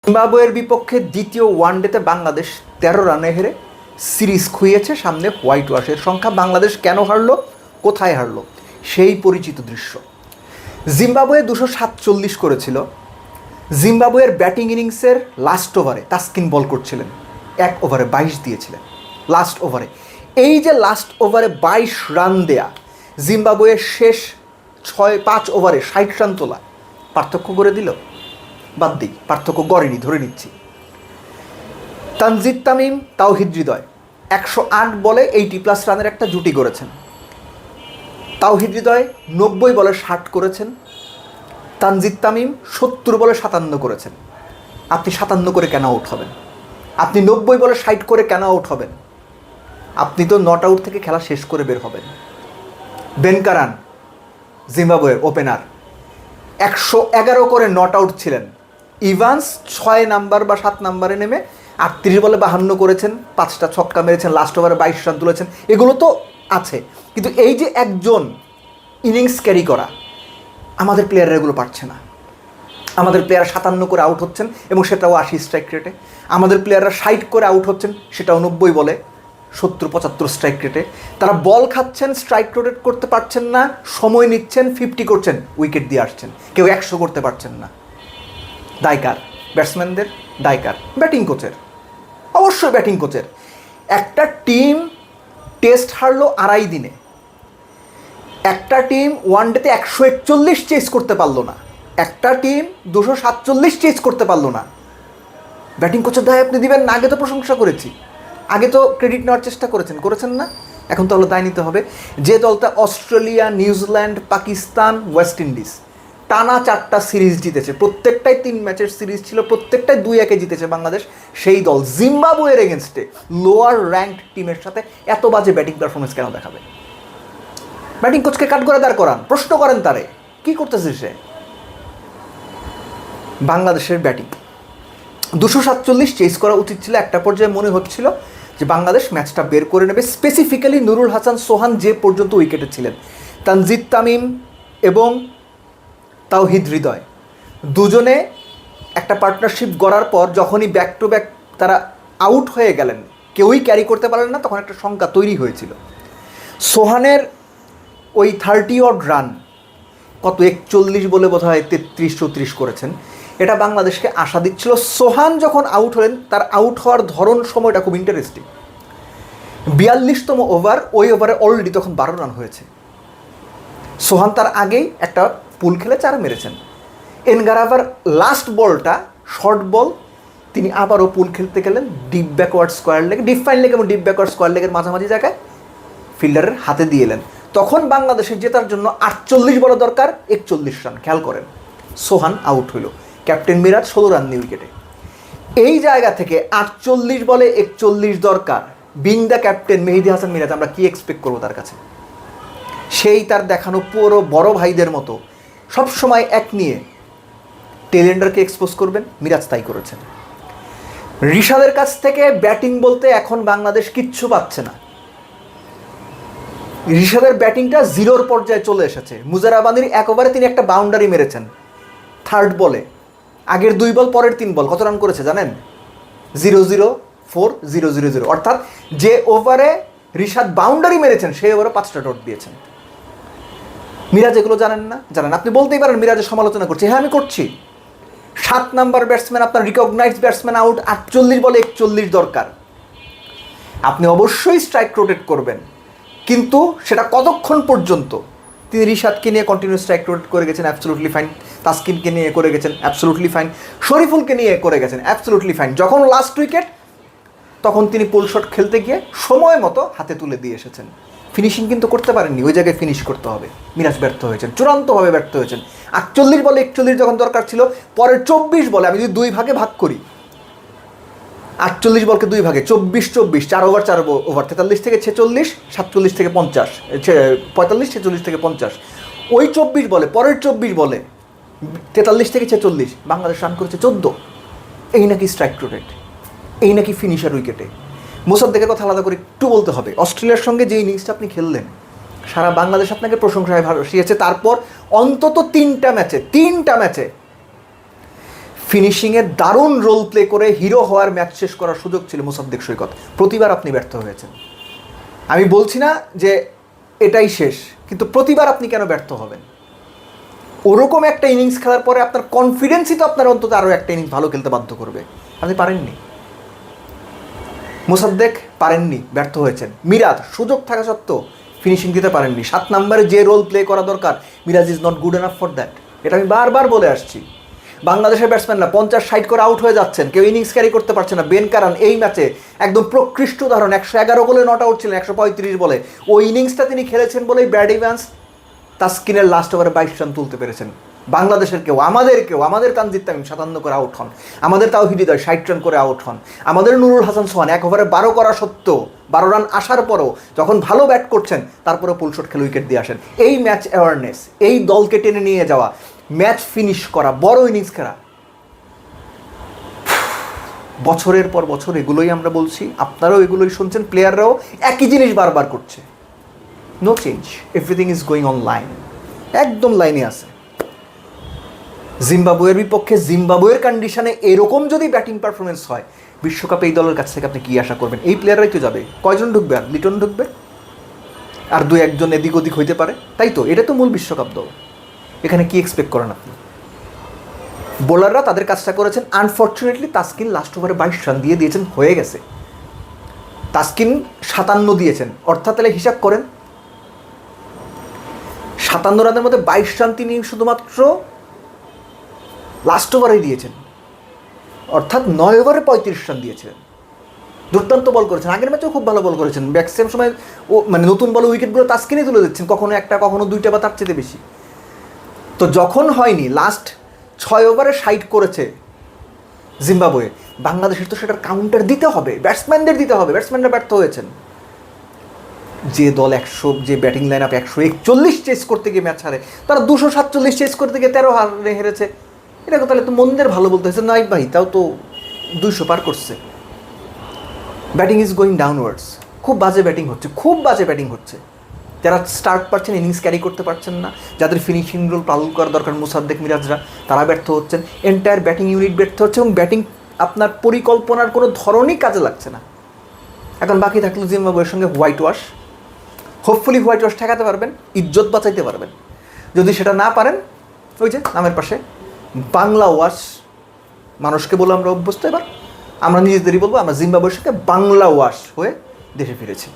জিম্বাবুয়ের বিপক্ষে দ্বিতীয় ওয়ানডেতে বাংলাদেশ 13 রানে হেরে সিরিজ খুইয়েছে। সামনে হোয়াইট ওয়াশের সংখ্যা। বাংলাদেশ কেন হারলো, কোথায় হারলো, সেই পরিচিত দৃশ্য। জিম্বাবুয়ে 247 করেছিল। জিম্বাবুয়ের ব্যাটিং ইনিংসের লাস্ট ওভারে তাসকিন বল করছিলেন, 1 ওভারে 22 দিয়েছিলেন লাস্ট ওভারে। এই যে লাস্ট ওভারে 22 রান দেয়া, জিম্বাবুয়ের শেষ 5 ওভারে 60 রান তোলা পার্থক্য করে দিল? বাদ দিই, পার্থক্য গড়েনি, ধরে নিচ্ছি। তানজিদ তামিম, তাওহিদ হৃদয় 108 বলে 80+ রানের একটা জুটি করেছেন। তাওহিদ হৃদয় 90 বলে 60 করেছেন। তানজিদ তামিম 70 বলে 57 করেছেন। আপনি 57 করে কেন আউট হবেন? আপনি 90 বলে 60 করে কেন আউট হবেন? আপনি তো নট আউট থেকে খেলা শেষ করে বের হবেন। বেন কারান, জিম্বাবুয়ের ওপেনার, 111 করে নট আউট ছিলেন। ইভান্স 6 নাম্বার বা 7 নাম্বারে নেমে 38 বলে 52 করেছেন, 5টা ছক্কা মেরেছেন, লাস্ট ওভারে 22 রান তুলেছেন। এগুলো তো আছে, কিন্তু এই যে একজন ইনিংস ক্যারি করা, আমাদের প্লেয়াররা এগুলো পারছে না। আমাদের প্লেয়ার 57 করে আউট হচ্ছেন এবং সেটাও 80 স্ট্রাইক রেটে। আমাদের প্লেয়াররা 60 করে আউট হচ্ছেন, সেটাও 90 বলে 70-75 স্ট্রাইক রেটে। তারা বল খাচ্ছেন, স্ট্রাইক রোটেট করতে পারছেন না, সময় নিচ্ছেন, 50 করছেন, উইকেট দিয়ে আসছেন, কেউ 100 করতে পারছেন না। দায়কার ব্যাটসম্যানদের, দায়কার ব্যাটিং কোচের, অবশ্যই ব্যাটিং কোচের। একটা টিম টেস্ট হারলো 2.5 দিনে, একটা টিম ওয়ানডেতে 141 চেস করতে পারলো না, একটা টিম 247 চেস করতে পারলো না। ব্যাটিং কোচের দায় আপনি দিবেন না? আগে তো প্রশংসা করেছি, আগে তো ক্রেডিট নেওয়ার চেষ্টা করেছেন না? এখন তাহলে দায় নিতে হবে। যে দলটা Australia, New Zealand, Pakistan, West Indies টানা 4টা সিরিজ জিতেছে, প্রত্যেকটাই 3 ম্যাচের সিরিজ ছিল, প্রত্যেকটাই 2-1 জিতেছে বাংলাদেশ, সেই দল জিম্বাবুয়ের এগেনস্টে লোয়ার র্যাঙ্কড টিমের সাথে এত বাজে ব্যাটিং পারফরমেন্স কেন দেখাবে? ব্যাটিং কোচকে কাট করে দাঁড় করান, প্রশ্ন করেন তারে, কি করতেছে সে? বাংলাদেশের ব্যাটিং 247 চেস করা উচিত ছিল। একটা পর্যায়ে মনে হচ্ছিল যে বাংলাদেশ ম্যাচটা বের করে নেবে। স্পেসিফিক্যালি নুরুল হাসান সোহান যে পর্যন্ত উইকেটে ছিলেন, তানজিদ তামিম এবং তাওহিদ হৃদয় দুজনে একটা পার্টনারশিপ গড়ার পর যখনই ব্যাক টু ব্যাক তারা আউট হয়ে গেলেন, কেউই ক্যারি করতে পারলেন না, তখন একটা সংখ্যা তৈরি হয়েছিল। সোহানের ওই 30 রান, কত 41 বলে বোধ হয় 33-34 করেছেন, এটা বাংলাদেশকে আশা দিচ্ছিল। সোহান যখন আউট হলেন, তার আউট হওয়ার ধরন, সময়টা খুব ইন্টারেস্টিং। 42তম ওভার, ওই ওভারে অলরেডি তখন 12 রান হয়েছে। সোহান তার আগেই একটা পুল খেলে 4 মেরেছেন। এনগারাভার লাস্ট বলটা শর্ট বল, তিনি আবারও পুল খেলতে গেলেন deep backward square leg, deep fine leg এবং ডিপ ব্যাকওয়ার্ড স্কোয়ার লেগের মাঝামাঝি জায়গায় ফিল্ডারের হাতে দিয়ে এলেন। তখন বাংলাদেশের জেতার জন্য 48 বল দরকার, 41 রান। খেয়াল করেন, সোহান আউট হইল, ক্যাপ্টেন মিরাজ 16 রান নিয়ে উইকেটে। এই জায়গা থেকে 48 বলে 41 দরকার, বিং দ্য ক্যাপ্টেন মেহেদী হাসান মিরাজ, আমরা কি এক্সপেক্ট করবো তার কাছে? সেই তার দেখানো পুরো বড় ভাইদের মতো সবসময় এক নিয়ে টেলেন্ডারকে এক্সপোজ করবেন, মিরাজ তাই করেছেন। রিশাদের কাছ থেকে ব্যাটিং বলতে এখন বাংলাদেশ কিচ্ছু পাচ্ছে না। রিশাদের ব্যাটিংটা জিরোর পর্যায়ে চলে এসেছে। মুজারাবানির 1 ওভারে তিনি একটা বাউন্ডারি মেরেছেন 3rd বলে, আগের 2 বল, পরের 3 বল কত রান করেছে জানেন? 0-0-4, 0-0-0, অর্থাৎ যে ওভারে রিশাদ বাউন্ডারি মেরেছেন সেই ওভারে 5টা ডট দিয়েছেন। মিরাজ এগুলো জানেন না? জানেন। আপনি বলতেই পারেন মিরাজের সমালোচনা করছি, হ্যাঁ আমি করছি। 7 নাম্বার ব্যাটসম্যান, আপনার রিকগনাইজড ব্যাটসম্যান আউট, 48 বলে 41 দরকার। আপনি অবশ্যই স্ট্রাইক রোটেট করবেন, কিন্তু সেটা কতক্ষণ পর্যন্ত? তিনি রিশাদকে নিয়ে কন্টিনিউ স্ট্রাইক রোটেট করে গেছেন, অ্যাবসলুটলি ফাইন। তাসকিনকে নিয়ে করে গেছেন, অ্যাবসলুটলি ফাইন। শরীফুলকে নিয়ে করে গেছেন, অ্যাবসলুটলি ফাইন। যখন লাস্ট উইকেট, তখন তিনি পুল শট খেলতে গিয়ে সময় মতো হাতে তুলে দিয়ে এসেছেন। ফিনিশিং কিন্তু করতে পারেননি, ওই জায়গায় ফিনিশ করতে হবে। মিরাজ ব্যর্থ হয়েছেন, চূড়ান্তভাবে ব্যর্থ হয়েছেন। 48 বলে 41 যখন দরকার ছিল, পরের 24 বলে, আমি যদি 2 ভাগে ভাগ করি, 48 বলকে 2 ভাগে, 24-24, 4 ওভার 4 ওভার, 43 থেকে 46, 47 থেকে 50, 45, 46 থেকে 50, ওই 24 বলে, পরের 24 বলে 43 থেকে 46 বাংলাদেশ রান করেছে 14। এই নাকি স্ট্রাইক রোটেট, এই নাকি ফিনিশার উইকেটে। মোসাদ্দেকের কথা আলাদা করে একটু বলতে হবে। অস্ট্রেলিয়ার সঙ্গে যে ইনিংসটা আপনি খেললেন, সারা বাংলাদেশ আপনাকে প্রশংসায় ভালোবাসিয়েছে। তারপর অন্তত 3টা ম্যাচে ফিনিশিংয়ে দারুণ রোল প্লে করে হিরো হওয়ার ম্যাচ শেষ করার সুযোগ ছিল মোসাদ্দেক সৈকত, প্রতিবার আপনি ব্যর্থ হয়েছেন। আমি বলছি না যে এটাই শেষ, কিন্তু প্রতিবার আপনি কেন ব্যর্থ হবেন? ওরকম একটা ইনিংস খেলার পরে আপনার কনফিডেন্সই তো আপনার অন্তত আরও একটা ইনিংস ভালো খেলতে বাধ্য করবে। আপনি পারেননি, মোসাদ্দেক পারেননি, ব্যর্থ হয়েছেন। মিরাজ সুযোগ থাকা সত্ত্বেও ফিনিশিং দিতে পারেননি। 7 নম্বরে যে রোল প্লে করা দরকার, Miraz is not good enough for that. এটা আমি বারবার বলে আসছি। বাংলাদেশের ব্যাটসম্যানরা 50-60 করে আউট হয়ে যাচ্ছেন, কেউ ইনিংস ক্যারি করতে পারছে না। বেন কারান এই ম্যাচে একদম প্রকৃষ্ট উদাহরণ, 111 বলে নট আউট ছিলেন 135 বলে। ওই ইনিংসটা তিনি খেলেছেন বলেই ব্র্যাড ইভান্স তাসকিনের লাস্ট ওভারে 22 রান তুলতে পেরেছেন। বাংলাদেশের আমাদের তানজিদ তামিম 57 করে আউট হন, আমাদের তাওহিদ হৃদয় 60 রান করে আউট হন, আমাদের নুরুল হাসান সোহান 1 ওভারে 12 করা সত্ত্বেও 12 রান আসার পরও যখন ভালো ব্যাট করছেন তারপরে পুল শট খেলে উইকেট দিয়ে আসেন। এই ম্যাচ অ্যাওয়ারনেস, এই দলকে টেনে নিয়ে যাওয়া, ম্যাচ ফিনিশ করা, বড় ইনিংস খেলা, বছরের পর বছর এগুলোই আমরা বলছি, আপনারাও এগুলোই শুনছেন, প্লেয়াররাও একই জিনিস বারবার করছে। No change, everything is going on line, একদম লাইনে আছে। জিম্বাবুয়ের বিপক্ষে জিম্বাবুয়ের কন্ডিশনে এরকম যদি ব্যাটিং পারফরমেন্স হয়, বিশ্বকাপে এই দলের কাছ থেকে আপনি কী আশা করবেন? এই প্লেয়াররাই তো যাবে। কয়জন ঢুকবে? আর লিটন ঢুকবে, আর 2-1 এদিক ওদিক হইতে পারে, তাই তো? এটা তো মূল বিশ্বকাপ দল। এখানে কি এক্সপেক্ট করেন আপনি? বোলাররা তাদের কাজটা করেছেন। আনফর্চুনেটলি তাসকিন লাস্ট ওভারে 22 রান দিয়ে দিয়েছেন, হয়ে গেছে। তাসকিন 57 দিয়েছেন, অর্থাৎ তাহলে হিসাব করেন 57 রানের মধ্যে 22 রান তিনি শুধুমাত্র লাস্ট ওভারেই দিয়েছেন, অর্থাৎ 9 ওভারে 35 রান দিয়েছিলেন। দুর্দান্ত বল করেছেন, আগের ম্যাচেও খুব ভালো বল করেছেন। ম্যাক্সিমাম সময় ও মানে নতুন বলে উইকেটগুলো তাসকিনই তুলে দিচ্ছেন, কখনো একটা, কখনো 2টা বা তার চেয়ে বেশি। তো যখন হয়নি, লাস্ট 6 ওভারে 60 করেছে জিম্বাবুয়ে, বাংলাদেশের তো সেটার কাউন্টার দিতে হবে, ব্যাটসম্যানদের দিতে হবে। ব্যাটসম্যানরা ব্যর্থ হয়েছেন। যে দল যে ব্যাটিং লাইন আপ 141 চেস করতে গিয়ে ম্যাচ হারে, তারা 247 চেস করতে গিয়ে 13 হারে হেরেছে। এটা তাহলে তো মন্দের ভালো বলতে হয়েছে। নাই ভাই, তাও তো 200 পার করছে। Batting is going downwards. খুব বাজে ব্যাটিং হচ্ছে। যারা স্টার্ট পাচ্ছেন, ইনিংস ক্যারি করতে পারছেন না, যাদের ফিনিশিং রোল পালন করা দরকার মোসাদ্দেক, মিরাজরা, তারা ব্যর্থ হচ্ছেন। এন্টায়ার ব্যাটিং ইউনিট ব্যর্থ হচ্ছে, এবং ব্যাটিং আপনার পরিকল্পনার কোনো ধরনই কাজে লাগছে না। এখন বাকি থাকলো জিম্বাবুয়ের সঙ্গে white wash. Hopefully white wash ঠেকাতে পারবেন, ইজ্জত বাঁচাইতে পারবেন। যদি সেটা না পারেন, ওই যে নামের পাশে বাংলা ওয়াশ, মানুষকে বলে আমরা অভ্যস্ত। এবার আমরা নিজেদেরই বলবো, আমরা জিম্বাবুয়ের সঙ্গে বাংলা ওয়াশ হয়ে দেশে ফিরেছি।